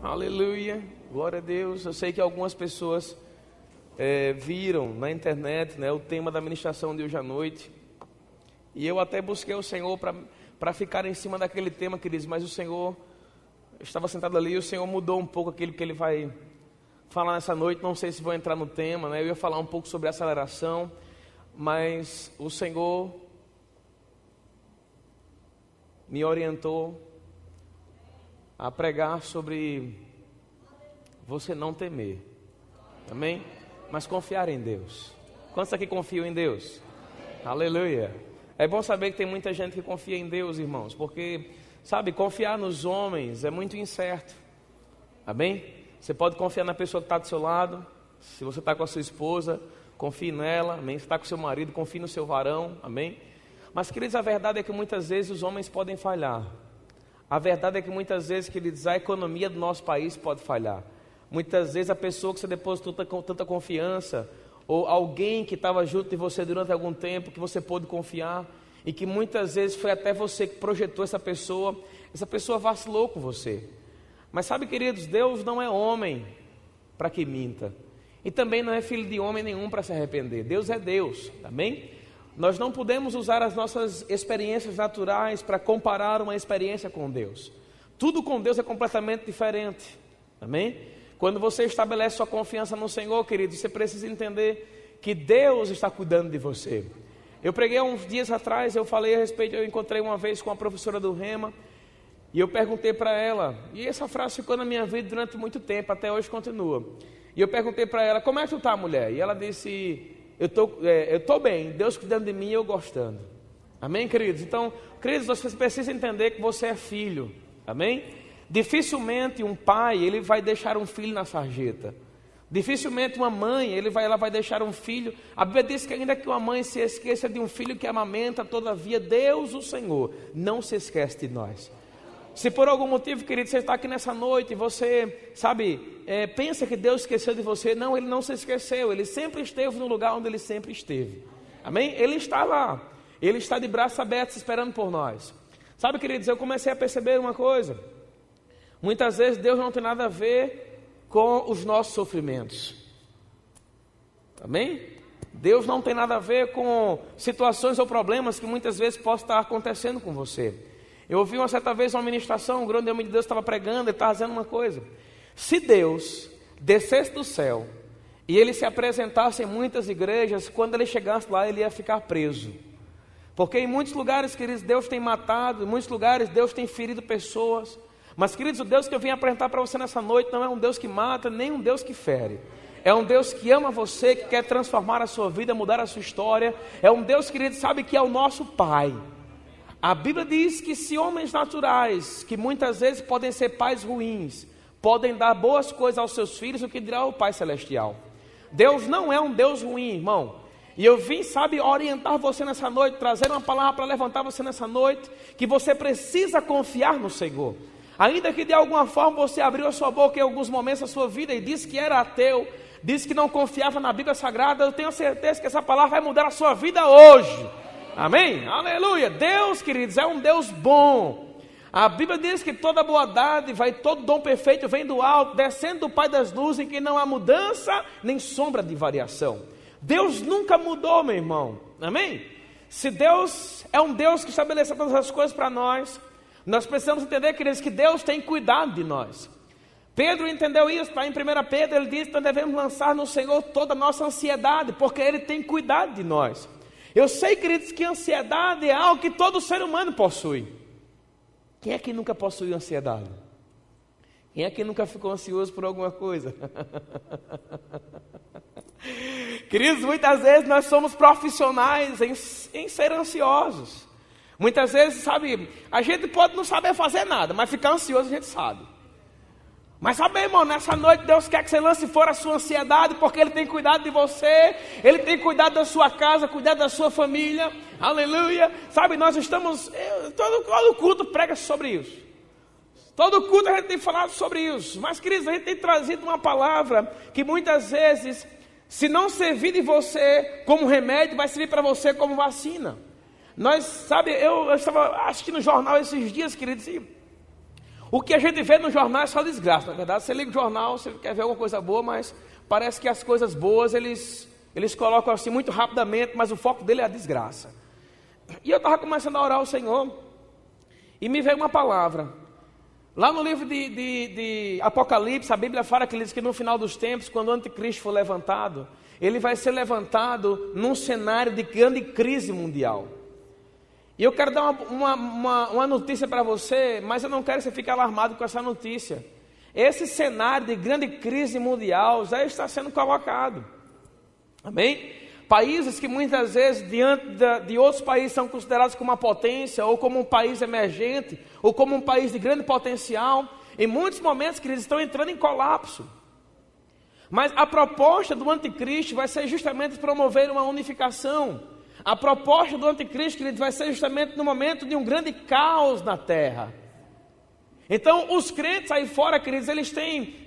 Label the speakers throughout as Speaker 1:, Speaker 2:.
Speaker 1: Aleluia, glória a Deus. Eu sei que algumas pessoas viram na internet, né, o tema da ministração de hoje à noite. E eu até busquei o Senhor para ficar em cima daquele tema, queridos. Mas o Senhor, eu estava sentado ali e o Senhor mudou um pouco aquilo que Ele vai falar nessa noite. Não sei se vou entrar no tema, né? Eu ia falar um pouco sobre aceleração, mas o Senhor me orientou a pregar sobre você não temer, amém? Mas confiar em Deus. Quantos aqui confiam em Deus? Aleluia. É bom saber que tem muita gente que confia em Deus, irmãos, porque, sabe, confiar nos homens é muito incerto, amém? Você pode confiar na pessoa que está do seu lado. Se você está com a sua esposa, confie nela, amém? Se está com o seu marido, confie no seu varão, amém? Mas, queridos, a verdade é que muitas vezes os homens podem falhar. A verdade é que muitas vezes, queridos, a economia do nosso país pode falhar. Muitas vezes a pessoa que você depositou com tanta confiança, ou alguém que estava junto de você durante algum tempo, que você pôde confiar, e que muitas vezes foi até você que projetou essa pessoa vacilou com você. Mas sabe, queridos, Deus não é homem para que minta, e também não é filho de homem nenhum para se arrepender. Deus é Deus, amém? Nós não podemos usar as nossas experiências naturais para comparar uma experiência com Deus. Tudo com Deus é completamente diferente, amém? Quando você estabelece sua confiança no Senhor, querido, você precisa entender que Deus está cuidando de você. Eu preguei há uns dias atrás, eu encontrei uma vez com a professora do Rema, e eu perguntei para ela, e essa frase ficou na minha vida durante muito tempo, até hoje continua. E eu perguntei para ela, como é que tu tá, mulher? E ela disse, eu tô bem, Deus cuidando de mim e eu gostando. Amém, queridos? Então, queridos, você precisa entender que você é filho, amém? Dificilmente um pai, ele vai deixar um filho na sarjeta. Dificilmente uma mãe, ela vai deixar um filho. A Bíblia diz que ainda que uma mãe se esqueça de um filho que amamenta, todavia Deus, o Senhor, não se esquece de nós. Se por algum motivo, querido, você está aqui nessa noite e você, pensa que Deus esqueceu de você, não, Ele não se esqueceu. Ele sempre esteve no lugar onde Ele sempre esteve, amém? Ele está lá, Ele está de braços abertos esperando por nós. Sabe, queridos, eu comecei a perceber uma coisa. Muitas vezes Deus não tem nada a ver com os nossos sofrimentos, amém? Deus não tem nada a ver com situações ou problemas que muitas vezes possam estar acontecendo com você. Eu ouvi uma certa vez uma ministração, um grande homem de Deus estava pregando, ele estava dizendo uma coisa: se Deus descesse do céu e Ele se apresentasse em muitas igrejas, quando Ele chegasse lá, Ele ia ficar preso. Porque em muitos lugares, queridos, Deus tem matado, em muitos lugares Deus tem ferido pessoas. Mas, queridos, o Deus que eu vim apresentar para você nessa noite não é um Deus que mata, nem um Deus que fere. É um Deus que ama você, que quer transformar a sua vida, mudar a sua história. É um Deus, querido, sabe que é o nosso Pai. A Bíblia diz que se homens naturais, que muitas vezes podem ser pais ruins, podem dar boas coisas aos seus filhos, o que dirá o Pai Celestial? Deus não é um Deus ruim, irmão. E eu vim, orientar você nessa noite, trazer uma palavra para levantar você nessa noite, que você precisa confiar no Senhor. Ainda que de alguma forma você abriu a sua boca em alguns momentos da sua vida e disse que era ateu, disse que não confiava na Bíblia Sagrada, eu tenho certeza que essa palavra vai mudar a sua vida hoje. Amém? Aleluia. Deus, queridos, é um Deus bom. A Bíblia diz que toda boa dádiva e todo dom perfeito vem do alto, descendo do Pai das luzes, em que não há mudança nem sombra de variação. Deus nunca mudou, meu irmão. Amém? Se Deus é um Deus que estabeleceu todas as coisas para nós, nós precisamos entender, queridos, que Deus tem cuidado de nós. Pedro entendeu isso, está em 1 Pedro, ele diz que nós devemos lançar no Senhor toda a nossa ansiedade, porque Ele tem cuidado de nós. Eu sei, queridos, que ansiedade é algo que todo ser humano possui. Quem é que nunca possuiu ansiedade? Quem é que nunca ficou ansioso por alguma coisa? Queridos, muitas vezes nós somos profissionais em ser ansiosos. Muitas vezes, a gente pode não saber fazer nada, mas ficar ansioso a gente sabe. Mas sabe, irmão, nessa noite Deus quer que você lance fora a sua ansiedade, porque Ele tem cuidado de você, Ele tem cuidado da sua casa, cuidado da sua família, aleluia. Nós estamos, todo culto prega sobre isso, todo culto a gente tem falado sobre isso. Mas, queridos, a gente tem trazido uma palavra que muitas vezes, se não servir de você como remédio, vai servir para você como vacina. Eu estava assistindo o jornal esses dias, queridos, e O que a gente vê no jornal é só desgraça, na verdade. Você liga o jornal, você quer ver alguma coisa boa, mas parece que as coisas boas eles colocam assim muito rapidamente, mas o foco dele é a desgraça. E eu estava começando a orar ao Senhor, e me veio uma palavra. Lá no livro de Apocalipse, a Bíblia fala que ele diz que no final dos tempos, quando o anticristo for levantado, ele vai ser levantado num cenário de grande crise mundial. E eu quero dar uma notícia para você, mas eu não quero que você fique alarmado com essa notícia. Esse cenário de grande crise mundial já está sendo colocado. Amém? Países que muitas vezes, diante de outros países, são considerados como uma potência, ou como um país emergente, ou como um país de grande potencial, em muitos momentos que eles estão entrando em colapso. Mas a proposta do anticristo vai ser justamente promover uma unificação. A proposta do anticristo, queridos, vai ser justamente no momento de um grande caos na terra. Então, os crentes aí fora, queridos, eles têm,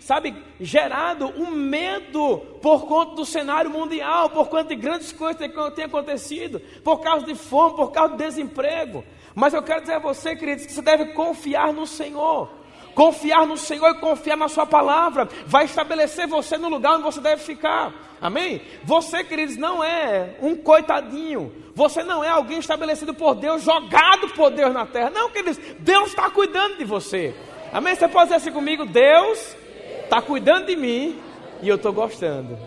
Speaker 1: gerado um medo por conta do cenário mundial, por conta de grandes coisas que têm acontecido, por causa de fome, por causa de desemprego. Mas eu quero dizer a você, queridos, que você deve confiar no Senhor. Confiar no Senhor e confiar na sua palavra vai estabelecer você no lugar onde você deve ficar. Amém? Você, queridos, não é um coitadinho. Você não é alguém estabelecido por Deus, jogado por Deus na terra. Não, queridos, Deus está cuidando de você. Amém? Você pode dizer assim comigo: Deus está cuidando de mim e eu estou gostando.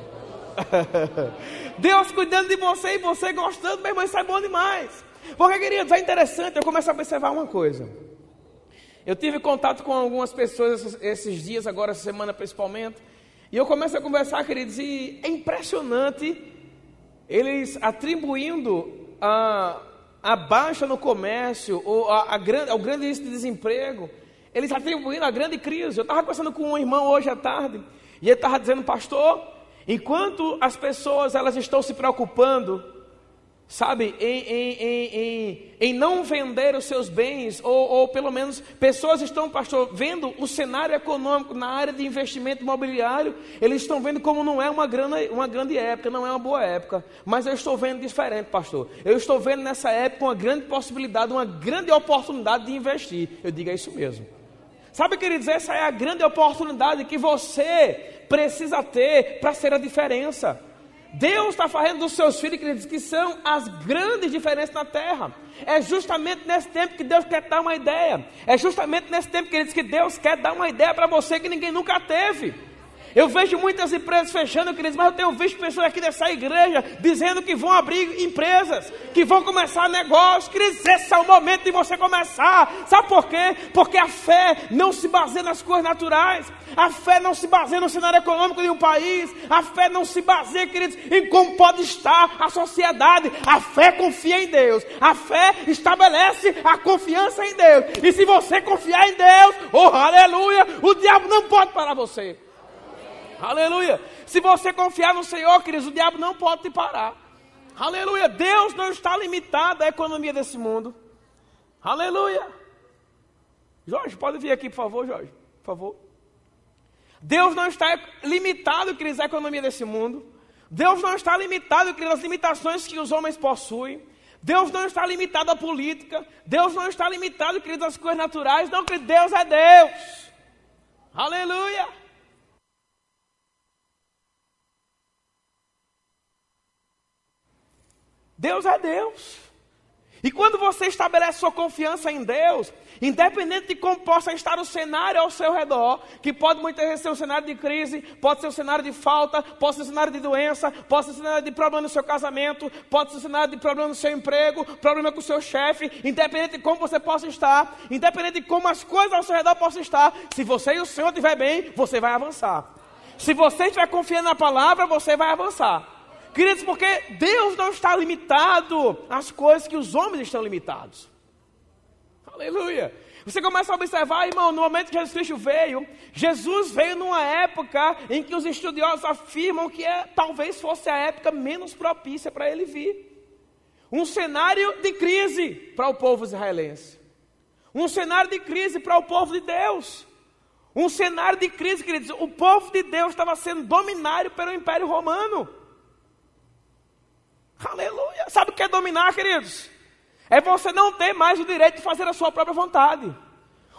Speaker 1: Deus cuidando de você e você gostando, meu irmão, isso é bom demais. Porque, queridos, é interessante, eu começo a observar uma coisa. Eu tive contato com algumas pessoas esses dias, agora essa semana principalmente, e eu começo a conversar, queridos, e é impressionante eles atribuindo a baixa no comércio, ou ao grande índice de desemprego, eles atribuindo a grande crise. Eu estava conversando com um irmão hoje à tarde, e ele estava dizendo: pastor, enquanto as pessoas elas estão se preocupando, em não vender os seus bens, ou pelo menos pessoas estão, pastor, vendo o cenário econômico na área de investimento imobiliário, eles estão vendo como não é uma grande época, não é uma boa época, mas eu estou vendo diferente, pastor. Eu estou vendo nessa época uma grande possibilidade, uma grande oportunidade de investir. Eu digo: é isso mesmo. Sabe, queridos, essa é a grande oportunidade que você precisa ter para ser a diferença. Deus está fazendo dos seus filhos, queridos, que são as grandes diferenças na terra. É justamente nesse tempo que Deus quer dar uma ideia. É justamente nesse tempo, queridos, que Deus quer dar uma ideia para você que ninguém nunca teve. Eu vejo muitas empresas fechando, queridos, mas eu tenho visto pessoas aqui dessa igreja dizendo que vão abrir empresas, que vão começar negócios. Queridos, esse é o momento de você começar. Sabe por quê? Porque a fé não se baseia nas coisas naturais. A fé não se baseia no cenário econômico de um país. A fé não se baseia, queridos, em como pode estar a sociedade. A fé confia em Deus. A fé estabelece a confiança em Deus. E se você confiar em Deus, oh aleluia, o diabo não pode parar você. Aleluia. Se você confiar no Senhor, queridos, o diabo não pode te parar. Aleluia. Deus não está limitado à economia desse mundo. Aleluia. Jorge, pode vir aqui, por favor, Jorge. Por favor. Deus não está limitado, queridos, à economia desse mundo. Deus não está limitado, queridos, às limitações que os homens possuem. Deus não está limitado à política. Deus não está limitado, queridos, às coisas naturais. Não, queridos, Deus é Deus. Aleluia. Deus é Deus. E quando você estabelece sua confiança em Deus, independente de como possa estar o cenário ao seu redor, que pode muitas vezes ser um cenário de crise, pode ser um cenário de falta, pode ser um cenário de doença, pode ser um cenário de problema no seu casamento, pode ser um cenário de problema no seu emprego, problema com o seu chefe, independente de como você possa estar, independente de como as coisas ao seu redor possam estar, se você e o Senhor estiver bem, você vai avançar. Se você estiver confiando na palavra, você vai avançar. Queridos, porque Deus não está limitado às coisas que os homens estão limitados. Aleluia. Você começa a observar, irmão, no momento que Jesus veio numa época em que os estudiosos afirmam que talvez fosse a época menos propícia para ele vir. Um cenário de crise para o povo israelense. Um cenário de crise para o povo de Deus. Um cenário de crise, queridos. O povo de Deus estava sendo dominado pelo Império Romano. Aleluia. Sabe o que é dominar, queridos? É você não ter mais o direito de fazer a sua própria vontade.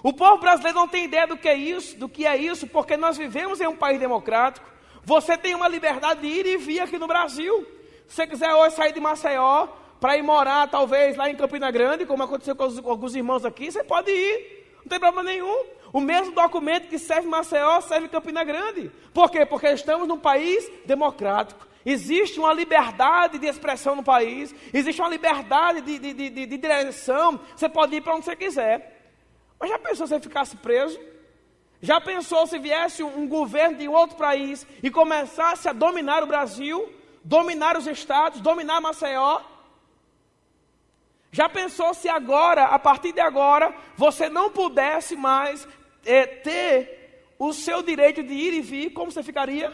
Speaker 1: O povo brasileiro não tem ideia do que é isso, porque nós vivemos em um país democrático. Você tem uma liberdade de ir e vir aqui no Brasil. Se você quiser hoje sair de Maceió para ir morar, talvez, lá em Campina Grande, como aconteceu com alguns irmãos aqui, você pode ir, não tem problema nenhum. O mesmo documento que serve em Maceió, serve em Campina Grande. Por quê? Porque estamos num país democrático. Existe uma liberdade de expressão no país, existe uma liberdade de direção, você pode ir para onde você quiser. Mas já pensou se você ficasse preso? Já pensou se viesse um governo de outro país e começasse a dominar o Brasil, dominar os estados, dominar Maceió? Já pensou se agora, a partir de agora, você não pudesse mais ter o seu direito de ir e vir, como você ficaria?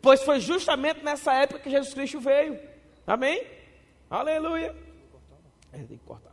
Speaker 1: Pois foi justamente nessa época que Jesus Cristo veio. Amém? Aleluia. Tem que cortar.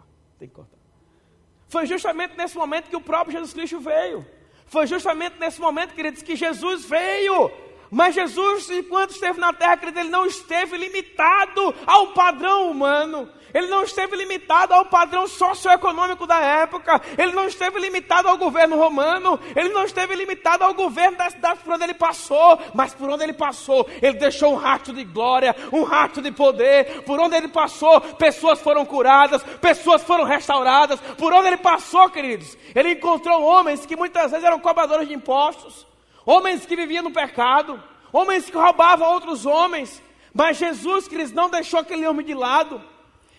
Speaker 1: Foi justamente nesse momento que o próprio Jesus Cristo veio. Foi justamente nesse momento, queridos, que Jesus veio. Mas Jesus, enquanto esteve na terra, queridos, ele não esteve limitado ao padrão humano. Ele não esteve limitado ao padrão socioeconômico da época. Ele não esteve limitado ao governo romano. Ele não esteve limitado ao governo das cidades por onde ele passou. Mas por onde ele passou, ele deixou um rastro de glória, um rastro de poder. Por onde ele passou, pessoas foram curadas, pessoas foram restauradas. Por onde ele passou, queridos, ele encontrou homens que muitas vezes eram cobradores de impostos. Homens que viviam no pecado, homens que roubavam outros homens, mas Jesus, queridos, não deixou aquele homem de lado.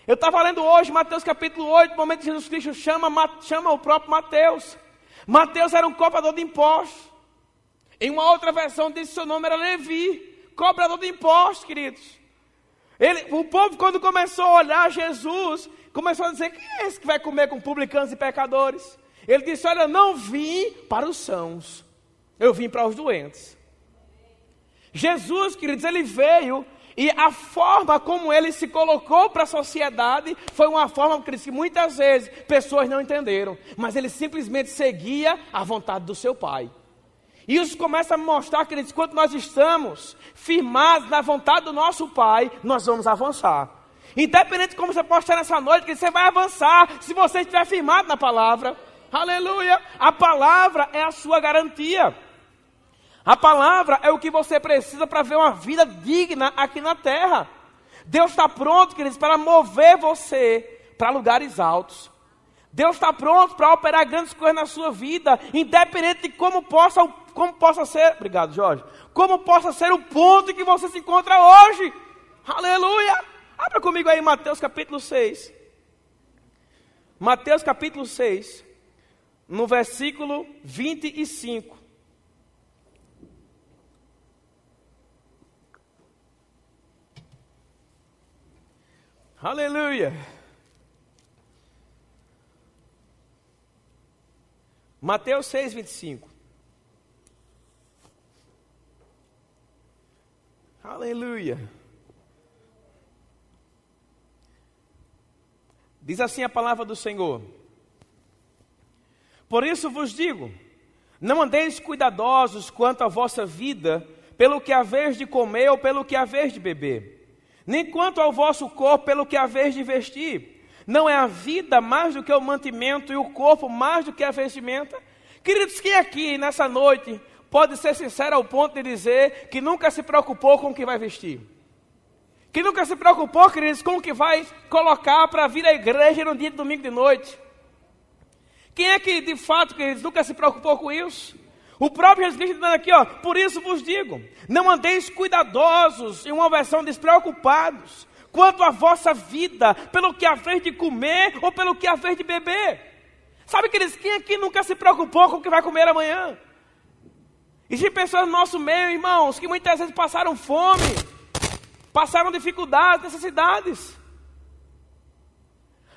Speaker 1: Eu estava lendo hoje Mateus capítulo 8, no momento que Jesus Cristo chama o próprio Mateus. Mateus era um cobrador de impostos. Em uma outra versão diz que seu nome era Levi, cobrador de impostos, queridos. O povo, quando começou a olhar Jesus, começou a dizer: quem é esse que vai comer com publicanos e pecadores? Ele disse: olha, eu não vim para os sãos, eu vim para os doentes. Jesus, queridos, ele veio, e a forma como ele se colocou para a sociedade foi uma forma, queridos, que muitas vezes pessoas não entenderam, mas ele simplesmente seguia a vontade do seu Pai. E isso começa a me mostrar, queridos, quando nós estamos firmados na vontade do nosso Pai, nós vamos avançar. Independente de como você pode estar nessa noite, queridos, você vai avançar se você estiver firmado na palavra. Aleluia! A palavra é a sua garantia. A palavra é o que você precisa para ver uma vida digna aqui na terra. Deus está pronto, queridos, para mover você para lugares altos. Deus está pronto para operar grandes coisas na sua vida, independente de como possa ser, obrigado, Jorge, como possa ser o ponto em que você se encontra hoje. Aleluia! Abra comigo aí Mateus capítulo 6. Mateus capítulo 6, no versículo 25. Aleluia! Mateus 6, 25. Aleluia! Diz assim a palavra do Senhor: por isso vos digo, não andeis cuidadosos quanto à vossa vida, pelo que haveis de comer ou pelo que haveis de beber, nem quanto ao vosso corpo pelo que haveis de vestir. Não é a vida mais do que o mantimento e o corpo mais do que a vestimenta? Queridos, quem aqui nessa noite pode ser sincero ao ponto de dizer que nunca se preocupou com o que vai vestir? Que nunca se preocupou, queridos, com o que vai colocar para vir à igreja no dia de domingo de noite? Quem é que de fato, queridos, nunca se preocupou com isso? O próprio Jesus Cristo está aqui, ó, por isso vos digo, não andeis cuidadosos, em uma versão despreocupados, quanto à vossa vida, pelo que haveis de comer ou pelo que haveis de beber. Sabe, queridos, quem aqui nunca se preocupou com o que vai comer amanhã? Existem pessoas no nosso meio, irmãos, que muitas vezes passaram fome, passaram dificuldades, necessidades.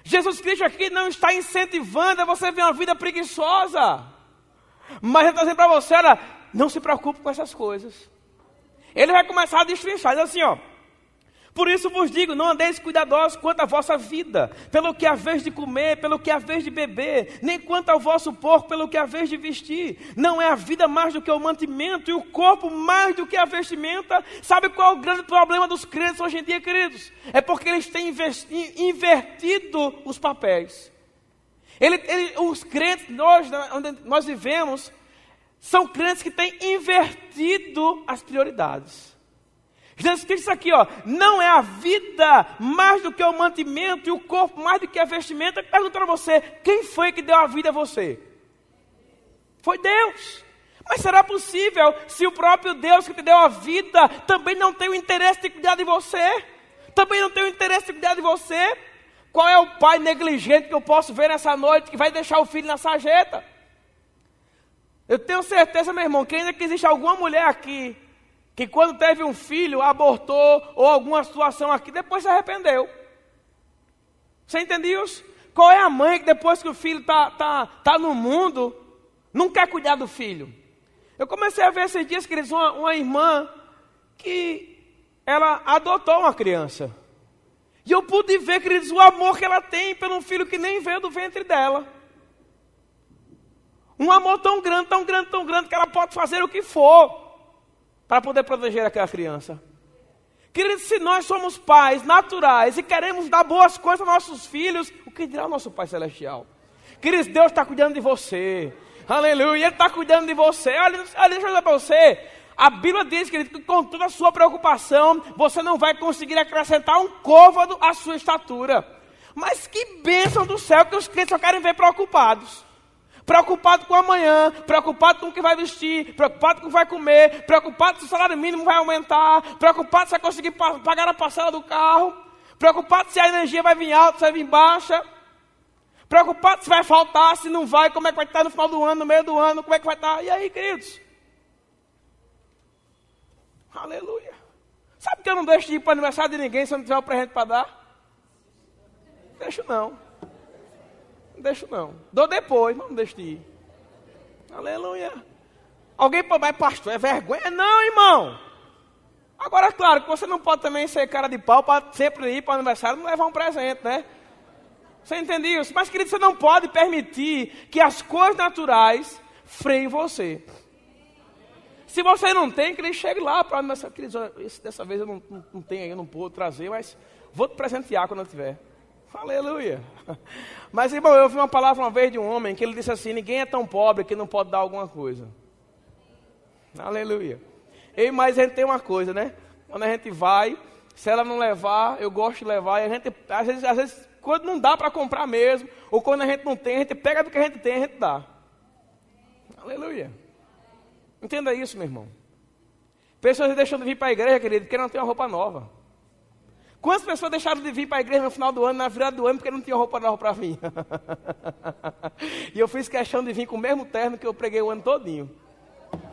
Speaker 1: Jesus Cristo aqui não está incentivando a você ver uma vida preguiçosa, mas ele está dizendo para você: olha, não se preocupe com essas coisas. Ele vai começar a destrinchar, diz assim, ó: por isso vos digo, não andeis cuidadosos quanto à vossa vida, pelo que haveis de comer, pelo que haveis de beber, nem quanto ao vosso corpo, pelo que haveis de vestir. Não é a vida mais do que o mantimento e o corpo mais do que a vestimenta? Sabe qual é o grande problema dos crentes hoje em dia, queridos? É porque eles têm invertido os papéis. Os crentes, onde nós vivemos, são crentes que têm invertido as prioridades. Jesus Cristo disse aqui, não é a vida mais do que o mantimento e o corpo mais do que a vestimenta. Pergunto para você, quem foi que deu a vida a você? Foi Deus. Mas será possível se o próprio Deus que te deu a vida também não tem o interesse de cuidar de você? Também não tem o interesse de cuidar de você? Qual é o pai negligente que eu posso ver nessa noite que vai deixar o filho na sarjeta? Eu tenho certeza, meu irmão, que ainda que existe alguma mulher aqui que quando teve um filho, abortou ou alguma situação aqui, depois se arrependeu. Você entende isso? Qual é a mãe que depois que o filho tá no mundo, não quer cuidar do filho? Eu comecei a ver esses dias, queridos, uma irmã que ela adotou uma criança. E eu pude ver, queridos, o amor que ela tem pelo filho que nem veio do ventre dela. Um amor tão grande, tão grande, tão grande, que ela pode fazer o que for para poder proteger aquela criança. Queridos, se nós somos pais naturais e queremos dar boas coisas aos nossos filhos, o que dirá o nosso Pai Celestial? Queridos, Deus está cuidando de você. Aleluia, Ele está cuidando de você. Olha, deixa eu dizer para você. A Bíblia diz, querido, que com toda a sua preocupação, você não vai conseguir acrescentar um côvado à sua estatura. Mas que bênção do céu que os crentes só querem ver preocupados. Preocupado com o amanhã, preocupado com o que vai vestir, preocupado com o que vai comer, preocupado se o salário mínimo vai aumentar, preocupado se vai conseguir pagar a parcela do carro, preocupado se a energia vai vir alta, se vai vir baixa, preocupado se vai faltar, se não vai, como é que vai estar no final do ano, no meio do ano, como é que vai estar. E aí, queridos? Aleluia. Sabe que eu não deixo de ir para o aniversário de ninguém se eu não tiver um presente para dar? Deixo não. Deixo não. Dou depois, mas não deixo de ir. Aleluia. Alguém vai, pastor, é vergonha? Não, irmão. Agora, claro, que você não pode também ser cara de pau para sempre ir para o aniversário e não levar um presente, né? Você entende isso? Mas, querido, você não pode permitir que as coisas naturais freiem você. Se você não tem, que ele chegue lá para o aniversário. Queridos, dessa vez eu não tenho, eu não vou trazer, mas vou te presentear quando eu tiver. Aleluia. Mas, irmão, eu ouvi uma palavra uma vez de um homem que ele disse assim: ninguém é tão pobre que não pode dar alguma coisa. Aleluia. Mas a gente tem uma coisa, né? Quando a gente vai, se ela não levar, eu gosto de levar. E a gente, às vezes, quando não dá para comprar mesmo, ou quando a gente não tem, a gente pega do que a gente tem e a gente dá. Aleluia. Entenda isso, meu irmão. Pessoas deixam de vir para a igreja, querido, porque não tem uma roupa nova. Quantas pessoas deixaram de vir para a igreja no final do ano, na virada do ano, porque não tinha roupa nova para vir? E eu fiz questão de vir com o mesmo terno que eu preguei o ano todinho.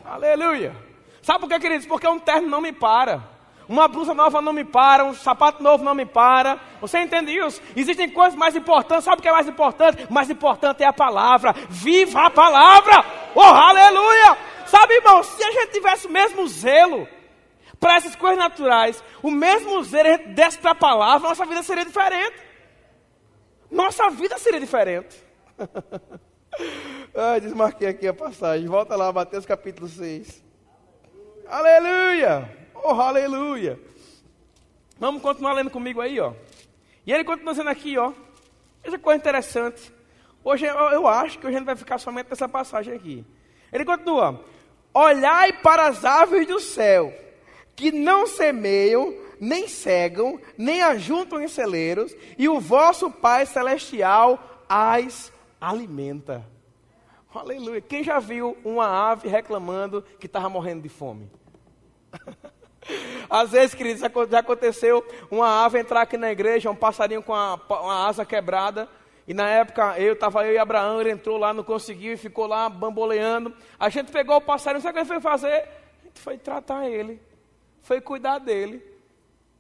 Speaker 1: Aleluia. Sabe por quê, queridos? Porque um terno não me para. Uma blusa nova não me para, um sapato novo não me para. Você entende isso? Existem coisas mais importantes. Sabe o que é mais importante? Mais importante é a palavra. Viva a palavra! Oh, aleluia! Sabe, irmão, se a gente tivesse o mesmo zelo para essas coisas naturais, o mesmo zelo a gente desse para a palavra, nossa vida seria diferente. Nossa vida seria diferente. Desmarquei aqui a passagem. Volta lá, Mateus capítulo 6. Aleluia! Oh, aleluia! Vamos continuar lendo comigo aí, ó. E ele continua dizendo aqui, ó. Essa coisa interessante. Hoje eu acho que hoje a gente vai ficar somente nessa passagem aqui. Ele continua: olhai para as aves do céu, que não semeiam, nem cegam, nem ajuntam em celeiros, e o vosso Pai Celestial as alimenta. Aleluia. Quem já viu uma ave reclamando que estava morrendo de fome? Às vezes, queridos, já aconteceu uma ave entrar aqui na igreja, um passarinho com a asa quebrada, e na época estava eu e Abraão, ele entrou lá, não conseguiu e ficou lá bamboleando. A gente pegou o passarinho, sabe o que ele foi fazer? A gente foi tratar ele, foi cuidar dele.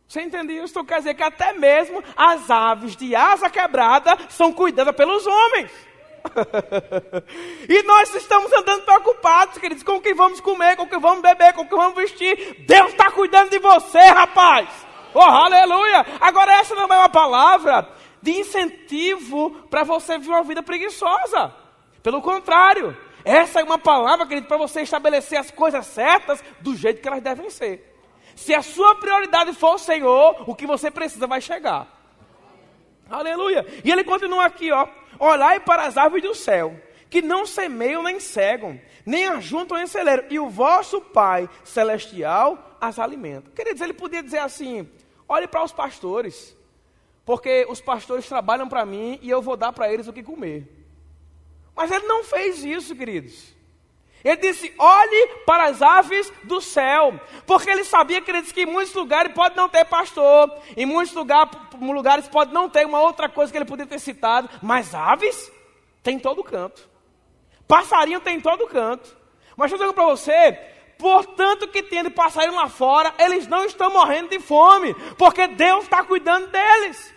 Speaker 1: Você entendeu? Isso quer dizer que até mesmo as aves de asa quebrada são cuidadas pelos homens. E nós estamos andando preocupados, queridos, com o que vamos comer, com o que vamos beber, com o que vamos vestir. Deus está cuidando de você, rapaz. Oh, aleluia. Agora essa não é uma palavra de incentivo para você viver uma vida preguiçosa. Pelo contrário, essa é uma palavra, querido, para você estabelecer as coisas certas do jeito que elas devem ser. Se a sua prioridade for o Senhor, o que você precisa vai chegar. Aleluia. E ele continua aqui, ó. olhai para as árvores do céu, que não semeiam nem cegam, nem ajuntam em celeiro, e o vosso Pai celestial as alimenta. Queridos, ele podia dizer assim, olhe para os pastores, porque os pastores trabalham para mim e eu vou dar para eles o que comer. Mas ele não fez isso, queridos. Ele disse, olhe para as aves do céu, porque ele sabia, queridos, que em muitos lugares pode não ter pastor, em muitos lugares pode não ter uma outra coisa que ele podia ter citado, mas aves tem em todo canto, passarinho tem em todo canto. Mas eu digo para você, portanto que tem de passarinho lá fora, eles não estão morrendo de fome, porque Deus está cuidando deles.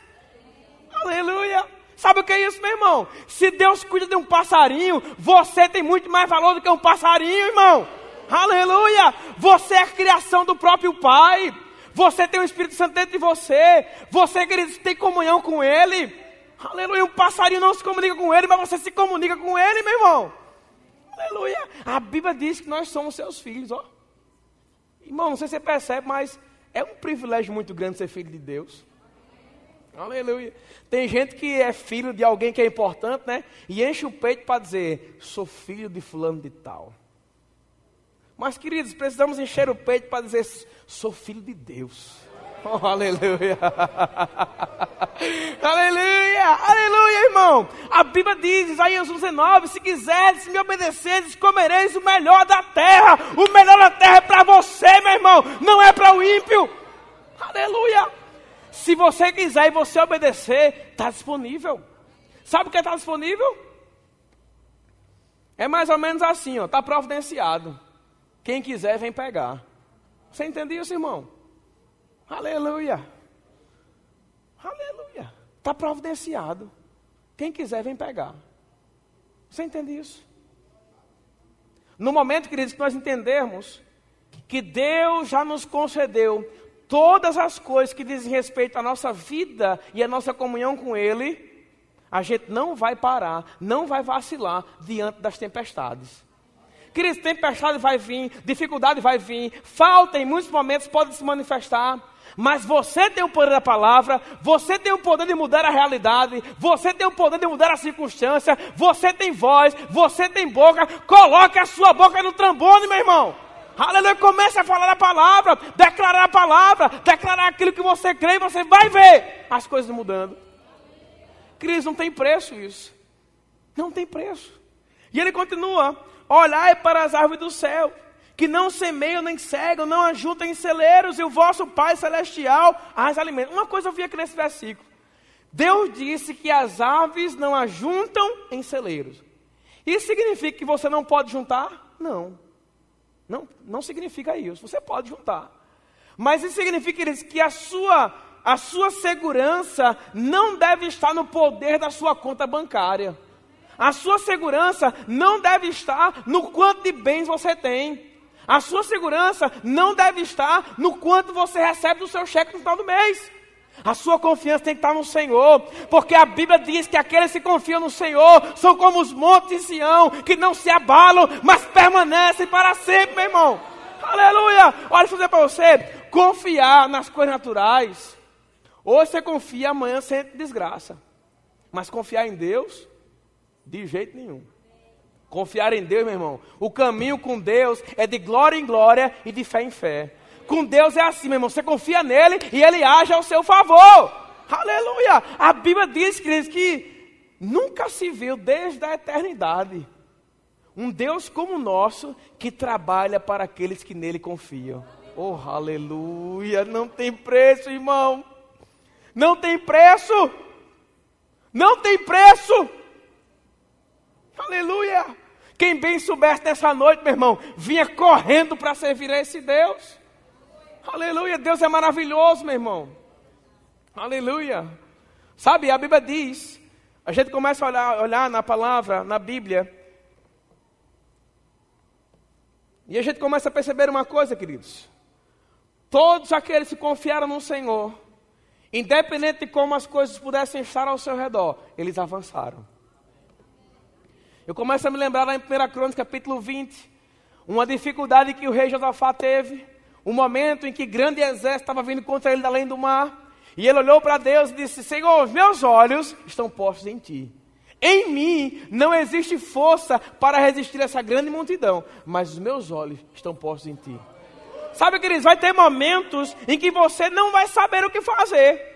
Speaker 1: Aleluia! Sabe o que é isso, meu irmão? Se Deus cuida de um passarinho, você tem muito mais valor do que um passarinho, irmão. Aleluia! Você é a criação do próprio Pai. Você tem o Espírito Santo dentro de você. Você, querido, tem comunhão com Ele. Aleluia! Um passarinho não se comunica com Ele, mas você se comunica com Ele, meu irmão. Aleluia! A Bíblia diz que nós somos seus filhos, ó. Irmão, não sei se você percebe, mas é um privilégio muito grande ser filho de Deus. Aleluia. Tem gente que é filho de alguém que é importante, né? E enche o peito para dizer, sou filho de fulano de tal. Mas, queridos, precisamos encher o peito para dizer, sou filho de Deus. Oh, aleluia. Aleluia. Aleluia, irmão. A Bíblia diz, Isaías 19, se quiseres me obedeceres, comereis o melhor da terra. O melhor da terra é para você, meu irmão. Não é para o ímpio. Aleluia. Se você quiser e você obedecer, está disponível. Sabe o que está disponível? É mais ou menos assim, ó, está providenciado. Quem quiser, vem pegar. Você entende isso, irmão? Aleluia. Aleluia. Está providenciado. Quem quiser, vem pegar. Você entende isso? No momento, queridos, que nós entendermos que Deus já nos concedeu todas as coisas que dizem respeito à nossa vida e à nossa comunhão com Ele, a gente não vai parar, não vai vacilar diante das tempestades. Queridos, tempestade vai vir, dificuldade vai vir, falta em muitos momentos pode se manifestar, mas você tem o poder da palavra, você tem o poder de mudar a realidade, você tem o poder de mudar a circunstância, você tem voz, você tem boca, coloque a sua boca no trombone, meu irmão. Aleluia, comece a falar a palavra, declarar aquilo que você crê e você vai ver as coisas mudando. Queridos, não tem preço isso. Não tem preço. E ele continua, olhai para as árvores do céu, que não semeiam nem cegam, não ajuntam em celeiros, e o vosso Pai Celestial as alimenta. Uma coisa eu vi aqui nesse versículo. Deus disse que as aves não ajuntam em celeiros. Isso significa que você não pode juntar? Não. Não significa isso, você pode juntar. Mas isso significa, queridos, que a sua segurança não deve estar no poder da sua conta bancária. A sua segurança não deve estar no quanto de bens você tem. A sua segurança não deve estar no quanto você recebe do seu cheque no final do mês. A sua confiança tem que estar no Senhor, porque a Bíblia diz que aqueles que confiam no Senhor são como os montes de Sião, que não se abalam, mas permanecem para sempre, meu irmão. Aleluia! Olha, deixa eu dizer para você, confiar nas coisas naturais, hoje você confia, amanhã você entra em desgraça. Mas confiar em Deus, de jeito nenhum. Confiar em Deus, meu irmão, o caminho com Deus é de glória em glória e de fé em fé. Com Deus é assim, meu irmão, você confia nele e ele age ao seu favor. Aleluia! A Bíblia diz, queridos, que nunca se viu desde a eternidade um Deus como o nosso que trabalha para aqueles que nele confiam. Oh, aleluia! Não tem preço, irmão. Não tem preço. Não tem preço. Aleluia! Quem bem soubesse nessa noite, meu irmão, vinha correndo para servir a esse Deus. Aleluia, Deus é maravilhoso, meu irmão. Aleluia. Sabe, a Bíblia diz, a gente começa a olhar na palavra, na Bíblia, e a gente começa a perceber uma coisa, queridos. Todos aqueles que confiaram no Senhor, independente de como as coisas pudessem estar ao seu redor, eles avançaram. Eu começo a me lembrar lá em 1 Crônicas, capítulo 20, uma dificuldade que o rei Josafá teve, um momento em que grande exército estava vindo contra ele da além do mar, e ele olhou para Deus e disse, Senhor, os meus olhos estão postos em ti. Em mim não existe força para resistir a essa grande multidão, mas os meus olhos estão postos em ti. Sabe, queridos, vai ter momentos em que você não vai saber o que fazer.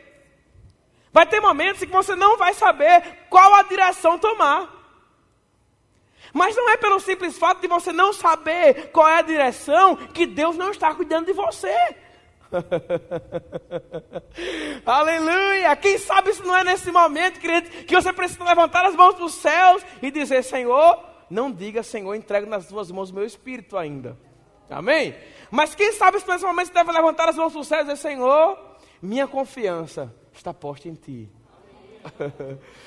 Speaker 1: Vai ter momentos em que você não vai saber qual a direção tomar. Mas não é pelo simples fato de você não saber qual é a direção que Deus não está cuidando de você. Aleluia! Quem sabe isso não é nesse momento, querido, que você precisa levantar as mãos para os céus e dizer: Senhor, não diga, Senhor, entrego nas tuas mãos o meu espírito ainda. Amém? Mas quem sabe se nesse momento você deve levantar as mãos para os céus e dizer: Senhor, minha confiança está posta em ti.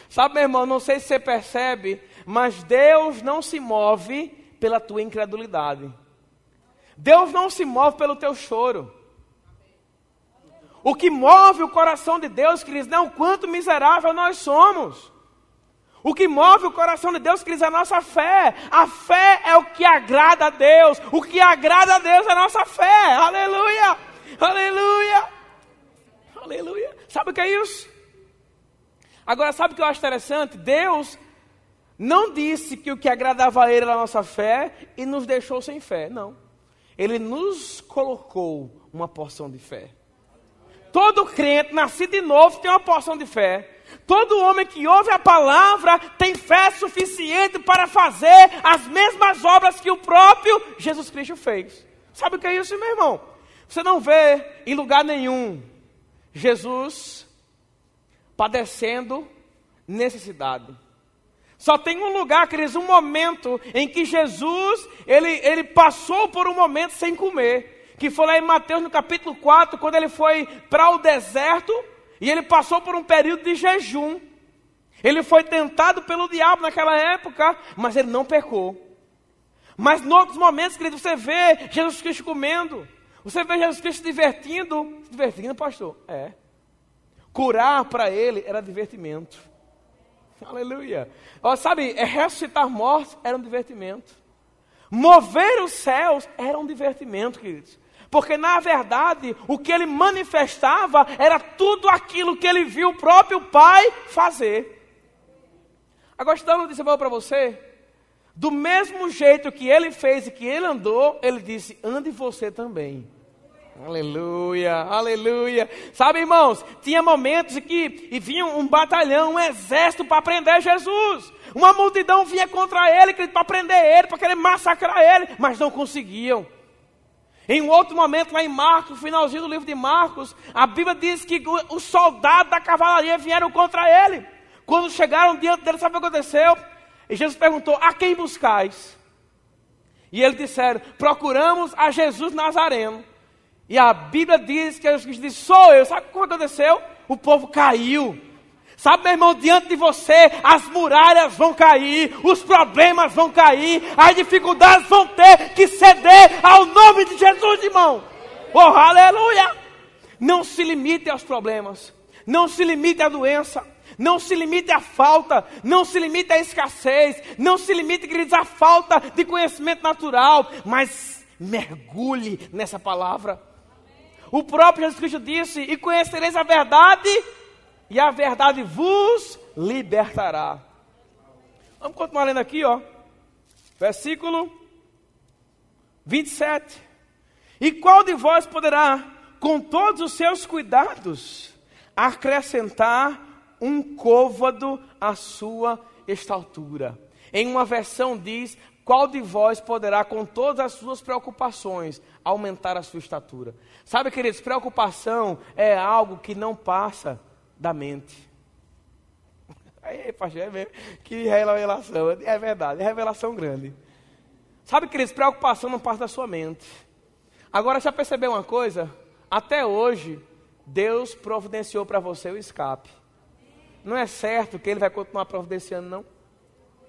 Speaker 1: Sabe, meu irmão, não sei se você percebe, mas Deus não se move pela tua incredulidade. Deus não se move pelo teu choro. O que move o coração de Deus, queridos, não é o quanto miserável nós somos. O que move o coração de Deus, queridos, é a nossa fé. A fé é o que agrada a Deus. O que agrada a Deus é a nossa fé. Aleluia! Aleluia! Aleluia! Sabe o que é isso? Agora, sabe o que eu acho interessante? Deus não disse que o que agradava a Ele era a nossa fé e nos deixou sem fé. Não. Ele nos colocou uma porção de fé. Todo crente nascido de novo tem uma porção de fé. Todo homem que ouve a palavra tem fé suficiente para fazer as mesmas obras que o próprio Jesus Cristo fez. Sabe o que é isso, meu irmão? Você não vê em lugar nenhum Jesus padecendo necessidade. Só tem um lugar, queridos, um momento em que Jesus, ele passou por um momento sem comer, que foi lá em Mateus no capítulo 4, quando ele foi para o deserto, e ele passou por um período de jejum. Ele foi tentado pelo diabo naquela época, mas ele não pecou. Mas em outros momentos, queridos, você vê Jesus Cristo comendo, você vê Jesus Cristo se divertindo. Divertindo, pastor? É. Curar para ele era divertimento. Aleluia. Sabe, ressuscitar mortos era um divertimento. Mover os céus era um divertimento, queridos. Porque na verdade, o que ele manifestava era tudo aquilo que ele viu o próprio Pai fazer. Agora, estou dando uma notícia boa para você. Do mesmo jeito que ele fez e que ele andou, ele disse: ande você também. Aleluia, aleluia. Sabe, irmãos, tinha momentos em que vinha um batalhão, um exército para prender Jesus. Uma multidão vinha contra ele, para prender ele, para querer massacrar ele, mas não conseguiam. Em um outro momento, lá em Marcos, no finalzinho do livro de Marcos, a Bíblia diz que os soldados da cavalaria vieram contra ele. Quando chegaram diante dele, sabe o que aconteceu? E Jesus perguntou: a quem buscais? E eles disseram: procuramos a Jesus Nazareno. E a Bíblia diz que Jesus disse: sou eu. Sabe como aconteceu? O povo caiu. Sabe, meu irmão, diante de você as muralhas vão cair, os problemas vão cair, as dificuldades vão ter que ceder ao nome de Jesus, irmão. Oh, aleluia! Não se limite aos problemas, não se limite à doença, não se limite à falta, não se limite à escassez, não se limite, queridos, à falta de conhecimento natural, mas mergulhe nessa palavra. O próprio Jesus Cristo disse: e conhecereis a verdade, e a verdade vos libertará. Vamos continuar lendo aqui, ó. Versículo 27. E qual de vós poderá, com todos os seus cuidados, acrescentar um côvado à sua estatura? Em uma versão diz: qual de vós poderá, com todas as suas preocupações, aumentar a sua estatura? Sabe, queridos, preocupação é algo que não passa da mente. Aí, pastor, é mesmo. Que revelação, é verdade, é revelação grande. Sabe, queridos, preocupação não passa da sua mente. Agora, já percebeu uma coisa? Até hoje, Deus providenciou para você o escape. Não é certo que Ele vai continuar providenciando, não?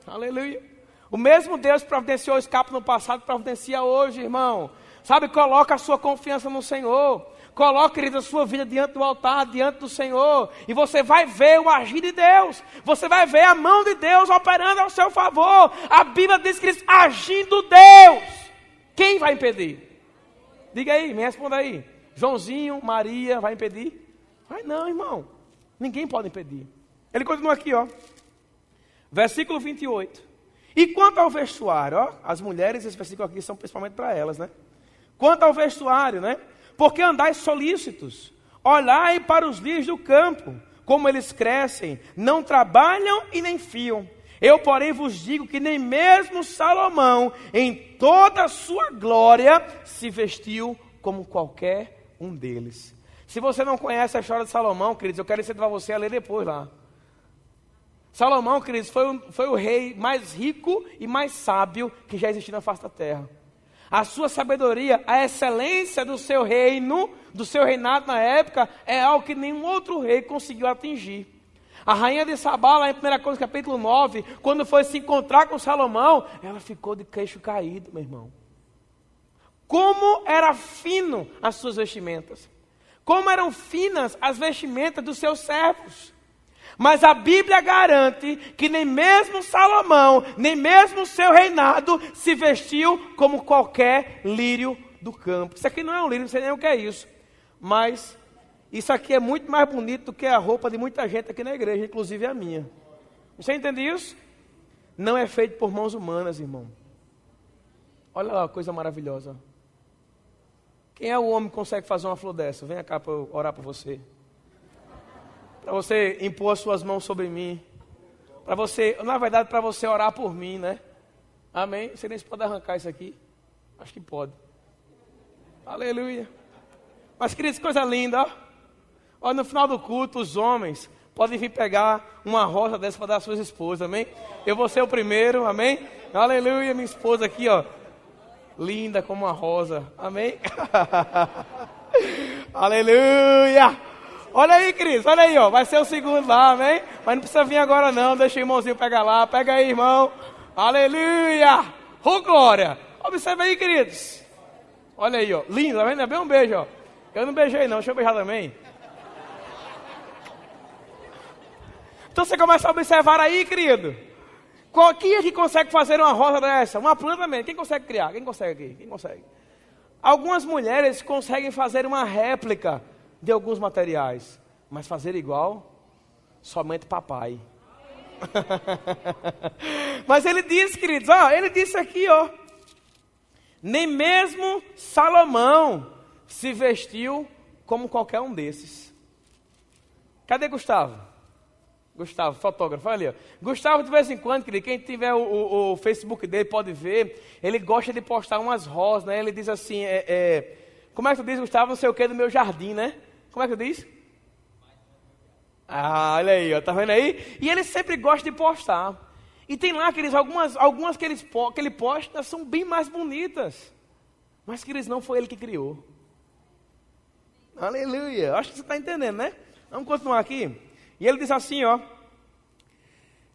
Speaker 1: Aleluia. O mesmo Deus que providenciou o escape no passado, providencia hoje, irmão. Sabe, coloca a sua confiança no Senhor. Coloque, querido, a sua vida diante do altar, diante do Senhor. E você vai ver o agir de Deus. Você vai ver a mão de Deus operando ao seu favor. A Bíblia diz que agindo Deus, quem vai impedir? Diga aí, me responda aí. Joãozinho, Maria, vai impedir? Vai não, irmão. Ninguém pode impedir. Ele continua aqui, ó. Versículo 28. E quanto ao vestuário, ó, as mulheres, esse versículo aqui são principalmente para elas, né? Quanto ao vestuário, né? Porque andais solícitos, olhai para os lírios do campo, como eles crescem, não trabalham e nem fiam. Eu, porém, vos digo que nem mesmo Salomão, em toda a sua glória, se vestiu como qualquer um deles. Se você não conhece a história de Salomão, queridos, eu quero incentivar você a ler depois lá. Salomão, queridos, foi o rei mais rico e mais sábio que já existiu na face da terra. A sua sabedoria, a excelência do seu reino, do seu reinado na época, é algo que nenhum outro rei conseguiu atingir. A rainha de Sabá, lá em 1 Crônicas, capítulo 9, quando foi se encontrar com Salomão, ela ficou de queixo caído, meu irmão. Como era fino as suas vestimentas. Como eram finas as vestimentas dos seus servos. Mas a Bíblia garante que nem mesmo Salomão, nem mesmo o seu reinado, se vestiu como qualquer lírio do campo. Isso aqui não é um lírio, não sei nem o que é isso. Mas isso aqui é muito mais bonito do que a roupa de muita gente aqui na igreja, inclusive a minha. Você entende isso? Não é feito por mãos humanas, irmão. Olha lá, coisa maravilhosa. Quem é o homem que consegue fazer uma flor dessa? Venha cá para eu orar por você. Para você impor as suas mãos sobre mim. Para você, na verdade, para você orar por mim, né? Amém? Você nem pode arrancar isso aqui? Acho que pode. Aleluia. Mas, queridos, coisa linda, ó. Ó, no final do culto, os homens podem vir pegar uma rosa dessa para dar às suas esposas, amém? Eu vou ser o primeiro, amém? Aleluia, minha esposa aqui, ó. Linda como uma rosa, amém? Aleluia! Olha aí, queridos, olha aí, ó. Vai ser o segundo lá, amém? Mas não precisa vir agora não, deixa o irmãozinho pegar lá. Pega aí, irmão. Aleluia! Oh, glória! Observe aí, queridos. Olha aí, ó. Lindo, tá vendo? É bem um beijo, ó. Eu não beijei não, deixa eu beijar também. Então você começa a observar aí, querido. Quem é que consegue fazer uma rosa dessa? Uma planta também. Quem consegue criar? Quem consegue aqui? Quem consegue? Algumas mulheres conseguem fazer uma réplica de alguns materiais. Mas fazer igual, somente papai. Mas ele diz, queridos, ó, ele disse aqui, ó. Nem mesmo Salomão se vestiu como qualquer um desses. Cadê Gustavo? Gustavo, fotógrafo, olha ali, ó. Gustavo, de vez em quando, querido, quem tiver o Facebook dele pode ver, ele gosta de postar umas rosas, né? Ele diz assim, como é que tu diz, Gustavo, não sei o que, do meu jardim, né? Como é que tu diz? Ah, olha aí, ó, tá vendo aí? E ele sempre gosta de postar. E tem lá, queridos, algumas que ele posta são bem mais bonitas. Mas, queridos, não foi ele que criou. Aleluia, acho que você está entendendo, né? Vamos continuar aqui. E ele diz assim, ó.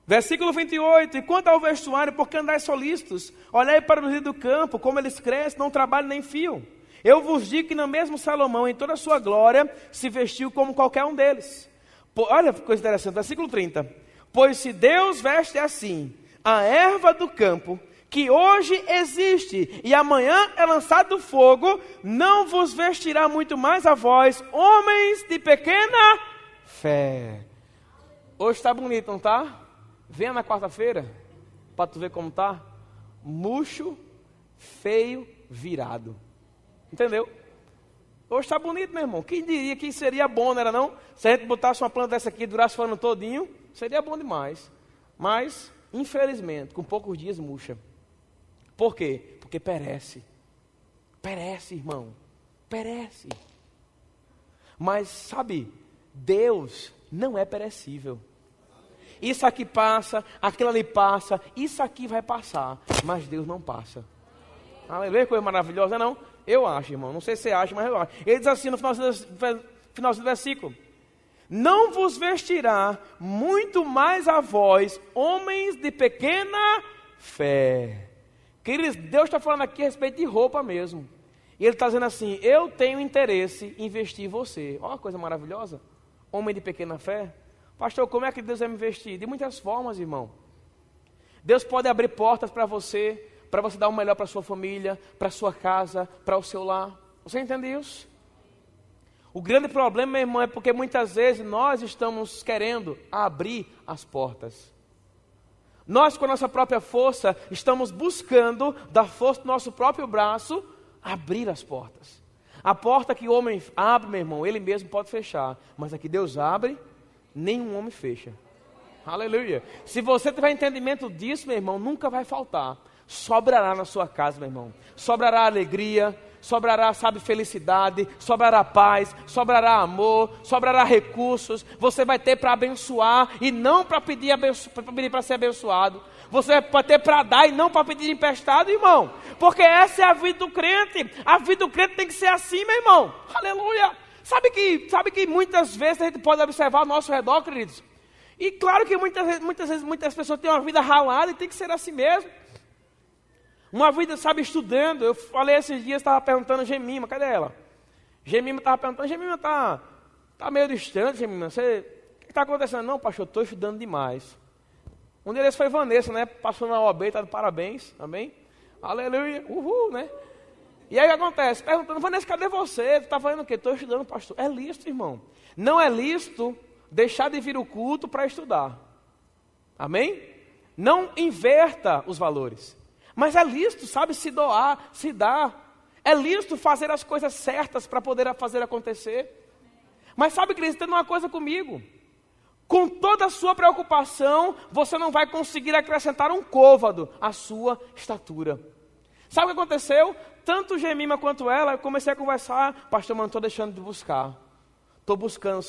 Speaker 1: Versículo 28. E quanto ao vestuário, porque andais solícitos, olhai para o lírio do campo, como eles crescem, não trabalham nem fiam. Eu vos digo que não mesmo Salomão, em toda a sua glória, se vestiu como qualquer um deles. Olha que coisa interessante, versículo 30. Pois se Deus veste assim a erva do campo, que hoje existe e amanhã é lançado no fogo, não vos vestirá muito mais a vós, homens de pequena fé. Hoje está bonito, não está? Venha na quarta-feira, para tu ver como está. Murcho, feio, virado. Entendeu? Hoje está bonito, meu irmão. Quem diria que seria bom, não era não? Se a gente botasse uma planta dessa aqui e durasse o ano todinho, seria bom demais. Mas, infelizmente, com poucos dias murcha. Por quê? Porque perece. Perece, irmão. Perece. Mas, sabe, Deus não é perecível. Isso aqui passa, aquilo ali passa, isso aqui vai passar, mas Deus não passa. Aleluia, coisa maravilhosa, não? Eu acho, irmão, não sei se você acha, mas eu acho. Ele diz assim no finalzinho do versículo: não vos vestirá muito mais a vós, homens de pequena fé. Queridos, Deus está falando aqui a respeito de roupa mesmo. E Ele está dizendo assim, eu tenho interesse em vestir você. Olha uma coisa maravilhosa. Homem de pequena fé. Pastor, como é que Deus vai me vestir? De muitas formas, irmão. Deus pode abrir portas para você dar o melhor para sua família, para sua casa, para o seu lar. Você entende isso? O grande problema, meu irmão, é porque muitas vezes nós estamos querendo abrir as portas. Nós, com a nossa própria força, estamos buscando, da força do nosso próprio braço, abrir as portas. A porta que o homem abre, meu irmão, ele mesmo pode fechar. Mas a que Deus abre, nenhum homem fecha. Aleluia. Se você tiver entendimento disso, meu irmão, nunca vai faltar. Sobrará na sua casa, meu irmão. Sobrará alegria, sobrará, sabe, felicidade, sobrará paz, sobrará amor, sobrará recursos. Você vai ter para abençoar e não para pedir para ser abençoado. Você vai ter para dar e não para pedir emprestado, irmão. Porque essa é a vida do crente. A vida do crente tem que ser assim, meu irmão. Aleluia. Sabe que muitas vezes a gente pode observar ao nosso redor, queridos. E claro que muitas pessoas têm uma vida ralada e tem que ser assim mesmo. Uma vida, sabe, estudando. Eu falei esses dias, estava perguntando a Gemima, cadê ela? Gemima estava perguntando, Gemima está meio distante, Gemima. O que está acontecendo? Não, pastor, eu estou estudando demais. Um deles foi Vanessa, né? Passou na OAB, está de parabéns, amém? Aleluia, uhul, né? E aí o que acontece? Perguntando, Vanessa, cadê você? Tu está fazendo o quê? Estou estudando, pastor. É lícito, irmão. Não é lícito deixar de vir o culto para estudar. Amém? Não inverta os valores. Mas é lícito, sabe, se doar, se dar. É lícito fazer as coisas certas para poder fazer acontecer. Mas sabe, querido, tem uma coisa comigo. Com toda a sua preocupação, você não vai conseguir acrescentar um côvado à sua estatura. Sabe o que aconteceu? Tanto Gemima quanto ela, eu comecei a conversar. Pastor, mas não estou deixando de buscar. Estou buscando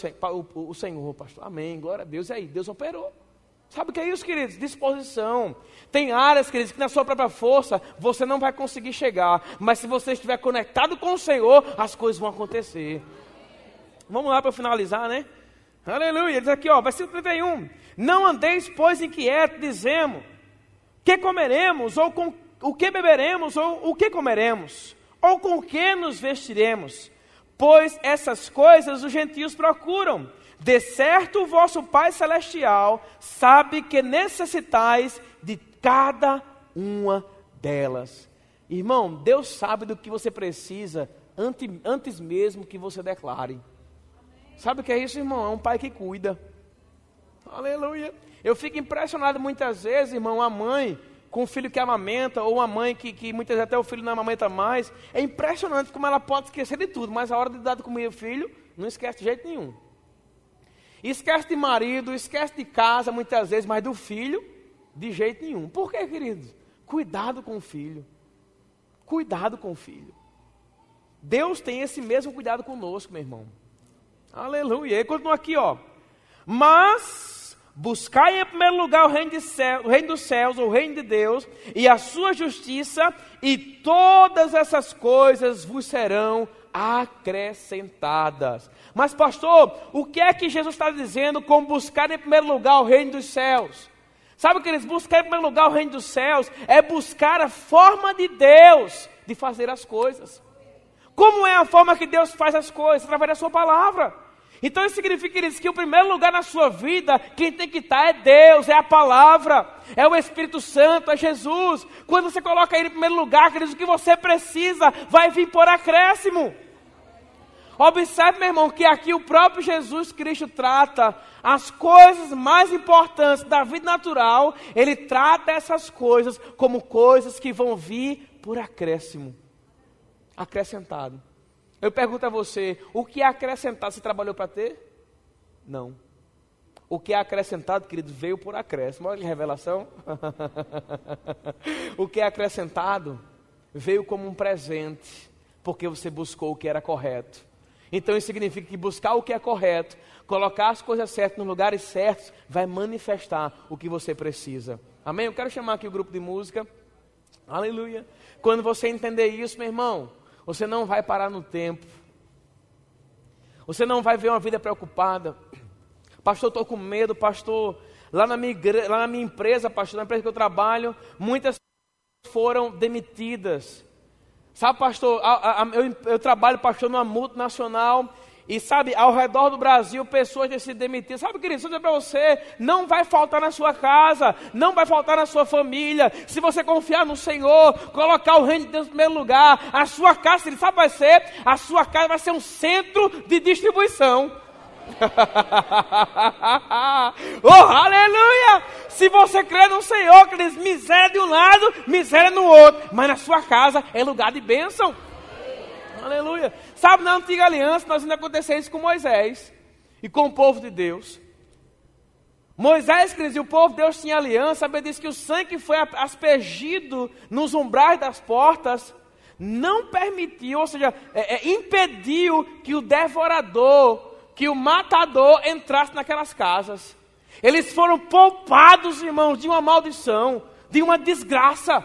Speaker 1: o Senhor, pastor. Amém, glória a Deus. E aí, Deus operou. Sabe o que é isso, queridos? Disposição. Tem áreas, queridos, que na sua própria força você não vai conseguir chegar. Mas se você estiver conectado com o Senhor, as coisas vão acontecer. Vamos lá para finalizar, né? Aleluia. Diz aqui, ó, versículo 31. Não andeis, pois, inquietos, dizemos, que comeremos, ou com o que beberemos, ou o que comeremos, ou com o que nos vestiremos. Pois essas coisas os gentios procuram. De certo o vosso Pai Celestial sabe que necessitais de cada uma delas. Irmão, Deus sabe do que você precisa antes mesmo que você declare. Sabe o que é isso, irmão? É um pai que cuida. Aleluia. Eu fico impressionado muitas vezes, irmão, a mãe com o filho que amamenta, ou uma mãe que muitas vezes até o filho não amamenta mais. É impressionante como ela pode esquecer de tudo, mas a hora de dar de comer o filho, não esquece de jeito nenhum. Esquece de marido, esquece de casa muitas vezes, mas do filho, de jeito nenhum. Por quê, queridos? Cuidado com o filho. Cuidado com o filho. Deus tem esse mesmo cuidado conosco, meu irmão. Aleluia. Ele continua aqui, ó. Mas buscai em primeiro lugar o reino dos céus, o reino de Deus, e a sua justiça, e todas essas coisas vos serão acrescentadas. Mas pastor, o que é que Jesus está dizendo com buscar em primeiro lugar o reino dos céus? Sabe, queridos, buscar em primeiro lugar o reino dos céus é buscar a forma de Deus de fazer as coisas. Como é a forma que Deus faz as coisas? Através da sua palavra. Então isso significa, queridos, que o primeiro lugar na sua vida, quem tem que estar é Deus, é a palavra, é o Espírito Santo, é Jesus. Quando você coloca ele em primeiro lugar, queridos, o que você precisa vai vir por acréscimo. Observe, meu irmão, que aqui o próprio Jesus Cristo trata as coisas mais importantes da vida natural. Ele trata essas coisas como coisas que vão vir por acréscimo. Acrescentado. Eu pergunto a você, o que é acrescentado? Você trabalhou para ter? Não. O que é acrescentado, querido, veio por acréscimo. Olha que revelação. O que é acrescentado veio como um presente, porque você buscou o que era correto. Então isso significa que buscar o que é correto, colocar as coisas certas nos lugares certos, vai manifestar o que você precisa. Amém? Eu quero chamar aqui o grupo de música. Aleluia. Quando você entender isso, meu irmão, você não vai parar no tempo. Você não vai ver uma vida preocupada. Pastor, estou com medo, pastor. Lá na minha empresa, pastor, na empresa que eu trabalho, muitas pessoas foram demitidas. Sabe, pastor, eu trabalho, pastor, numa multinacional. E sabe, ao redor do Brasil, pessoas têm sido demitidas. Sabe, querido, eu digo para você, não vai faltar na sua casa, não vai faltar na sua família. Se você confiar no Senhor, colocar o reino de Deus em primeiro lugar, a sua casa, ele sabe, a sua casa vai ser um centro de distribuição. Oh, aleluia! Se você crê no Senhor, que diz miséria de um lado, miséria no outro, mas na sua casa é lugar de bênção. Aleluia! Sabe, na antiga aliança, nós ainda aconteceu isso com Moisés e com o povo de Deus. Moisés, queridos, e o povo de Deus tinha aliança, a Bíblia diz que o sangue que foi aspergido nos umbrais das portas não permitiu, ou seja, impediu que o devorador, que o matador entrasse naquelas casas. Eles foram poupados, irmãos, de uma maldição, de uma desgraça.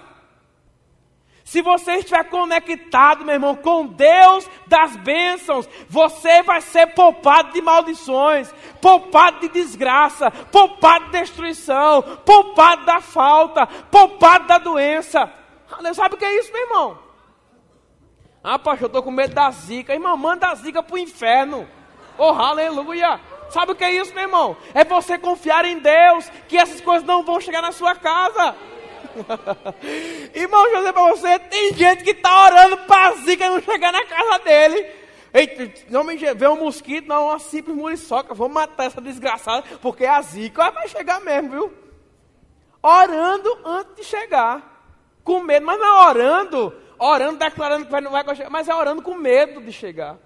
Speaker 1: Se você estiver conectado, meu irmão, com Deus das bênçãos, você vai ser poupado de maldições, poupado de desgraça, poupado de destruição, poupado da falta, poupado da doença. Sabe o que é isso, meu irmão? Ah, pastor, eu estou com medo da zica. Irmão, manda a zica para o inferno. Oh, aleluia. Sabe o que é isso, meu irmão? É você confiar em Deus, que essas coisas não vão chegar na sua casa. Irmão, deixa eu dizer para você, tem gente que está orando para a zica não chegar na casa dele. Eita, não me vê um mosquito, não, uma simples muriçoca. Vou matar essa desgraçada, porque a zica vai chegar mesmo, viu? Orando antes de chegar. Com medo, mas não é orando, declarando que não vai chegar, mas é orando com medo de chegar.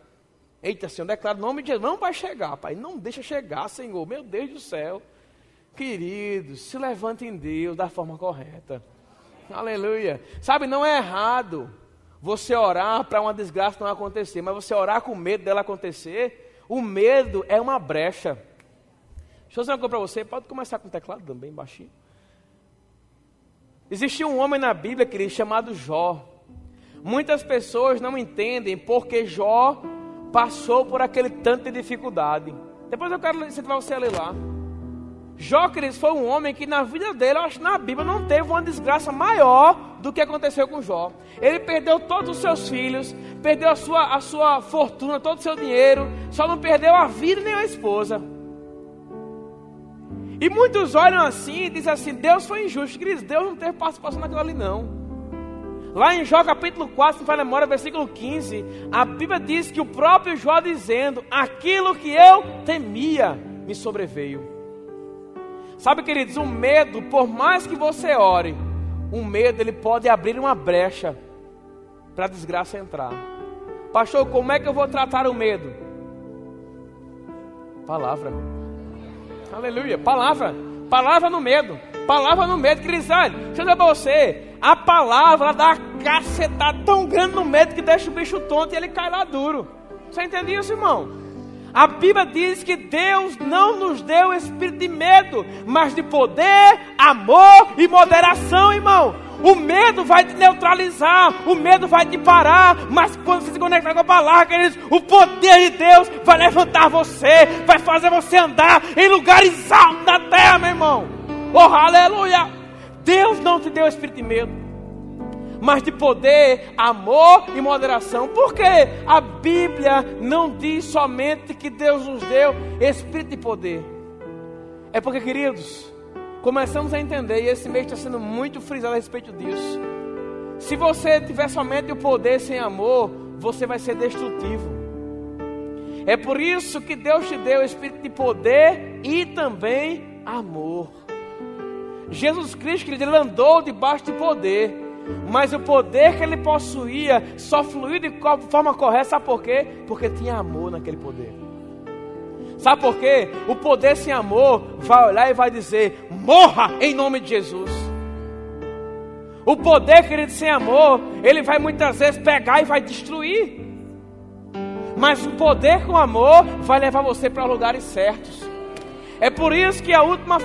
Speaker 1: Eita, Senhor, declara o nome de Jesus, não vai chegar, Pai, não deixa chegar, Senhor, meu Deus do céu. Queridos, se levante em Deus da forma correta. Aleluia. Sabe, não é errado você orar para uma desgraça não acontecer, mas você orar com medo dela acontecer, o medo é uma brecha. Deixa eu dizer uma coisa para você, pode começar com o teclado também, baixinho. Existia um homem na Bíblia, querido, chamado Jó. Muitas pessoas não entendem porque Jó passou por aquele tanto de dificuldade. Depois eu quero incentivar você a ler lá. Jó, queridos, foi um homem que na vida dele, eu acho que na Bíblia não teve uma desgraça maior do que aconteceu com Jó. Ele perdeu todos os seus filhos, perdeu a sua fortuna, todo o seu dinheiro, só não perdeu a vida nem a esposa. E muitos olham assim e dizem assim, Deus foi injusto. Queridos, Deus não teve participação naquilo ali não. Lá em Jó capítulo 4, se não faz memória, versículo 15, a Bíblia diz que o próprio Jó dizendo, aquilo que eu temia me sobreveio. Sabe, queridos, o medo, por mais que você ore, o medo ele pode abrir uma brecha para a desgraça entrar. Pastor, como é que eu vou tratar o medo? Palavra. Aleluia, palavra no medo, queridos, olha, deixa eu dizer para você, a palavra dá uma cacetada tão grande no medo que deixa o bicho tonto e ele cai lá duro. Você entende isso, irmão? A Bíblia diz que Deus não nos deu espírito de medo, mas de poder, amor e moderação, irmão. O medo vai te neutralizar, o medo vai te parar, mas quando você se conectar com a palavra, queridos, o poder de Deus vai levantar você, vai fazer você andar em lugares altos da terra, meu irmão. Oh, aleluia! Deus não te deu espírito de medo, mas de poder, amor e moderação. Por quê? A Bíblia não diz somente que Deus nos deu espírito de poder. É porque, queridos, começamos a entender, e esse mês está sendo muito frisado a respeito disso. Se você tiver somente o poder sem amor, você vai ser destrutivo. É por isso que Deus te deu o espírito de poder e também amor. Jesus Cristo, querido, ele andou debaixo de poder, mas o poder que ele possuía só fluiu de forma correta. Sabe por quê? Porque tinha amor naquele poder. Sabe por quê? O poder sem amor vai olhar e vai dizer, morra em nome de Jesus. O poder, querido, sem amor, ele vai muitas vezes pegar e vai destruir. Mas o poder com amor vai levar você para lugares certos. É por isso que a última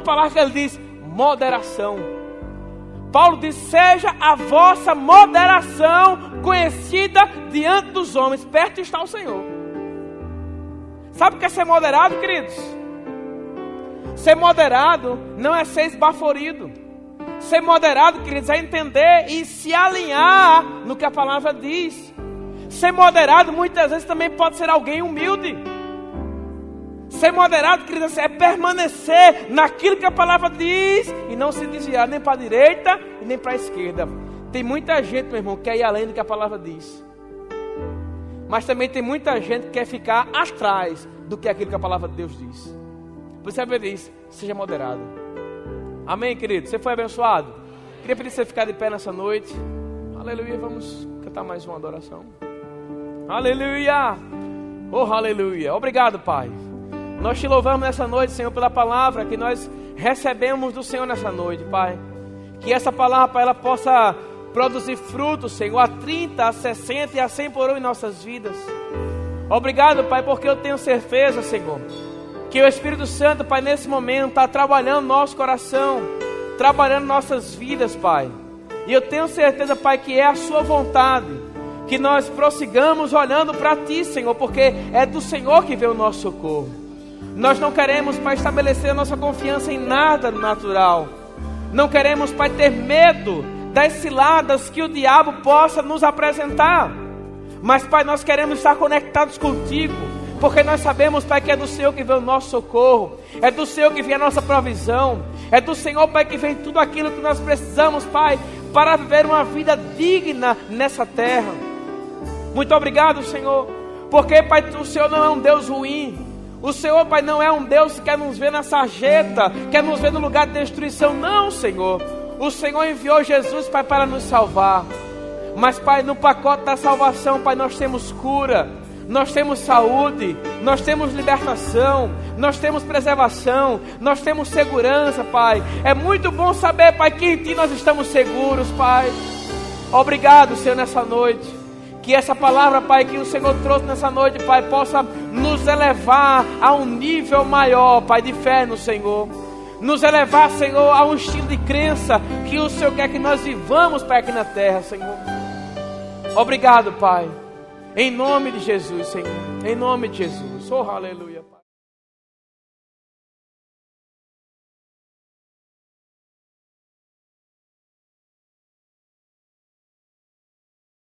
Speaker 1: palavra que ele diz, moderação. Paulo diz, seja a vossa moderação conhecida diante dos homens. Perto está o Senhor. Sabe o que é ser moderado, queridos? Ser moderado não é ser esbaforido. Ser moderado, queridos, é entender e se alinhar no que a palavra diz. Ser moderado muitas vezes também pode ser alguém humilde. Ser moderado, queridos, é permanecer naquilo que a palavra diz e não se desviar nem para a direita e nem para a esquerda. Tem muita gente, meu irmão, que quer ir além do que a palavra diz. Mas também tem muita gente que quer ficar atrás do que aquilo que a palavra de Deus diz. Por isso a Bíblia diz, seja moderado. Amém, querido? Você foi abençoado? Queria pedir você ficar de pé nessa noite. Aleluia, vamos cantar mais uma adoração. Aleluia! Oh, aleluia! Obrigado, Pai. Nós te louvamos nessa noite, Senhor, pela palavra que nós recebemos do Senhor nessa noite, Pai. Que essa palavra, Pai, ela possa produzir frutos, Senhor, a 30, a 60 e a 100 por um em nossas vidas. Obrigado, Pai, porque eu tenho certeza, Senhor, que o Espírito Santo, Pai, nesse momento está trabalhando nosso coração, trabalhando nossas vidas, Pai. E eu tenho certeza, Pai, que é a sua vontade que nós prossigamos olhando para Ti, Senhor, porque é do Senhor que vem o nosso socorro. Nós não queremos, Pai, estabelecer a nossa confiança em nada natural. Não queremos, Pai, ter medo das ciladas que o diabo possa nos apresentar. Mas, Pai, nós queremos estar conectados contigo, porque nós sabemos, Pai, que é do Senhor que vem o nosso socorro, é do Senhor que vem a nossa provisão, é do Senhor, Pai, que vem tudo aquilo que nós precisamos, Pai, para viver uma vida digna nessa terra. Muito obrigado, Senhor, porque, Pai, o Senhor não é um Deus ruim. O Senhor, Pai, não é um Deus que quer nos ver na sarjeta, quer nos ver no lugar de destruição. Não, Senhor. O Senhor enviou Jesus, Pai, para nos salvar. Mas, Pai, no pacote da salvação, Pai, nós temos cura, nós temos saúde, nós temos libertação, nós temos preservação, nós temos segurança, Pai. É muito bom saber, Pai, que em Ti nós estamos seguros, Pai. Obrigado, Senhor, nessa noite. Que essa palavra, Pai, que o Senhor trouxe nessa noite, Pai, possa nos elevar a um nível maior, Pai, de fé no Senhor. Nos elevar, Senhor, a um estilo de crença que o Senhor quer que nós vivamos, Pai, aqui na terra, Senhor. Obrigado, Pai. Em nome de Jesus, Senhor. Em nome de Jesus. Oh, aleluia, Pai.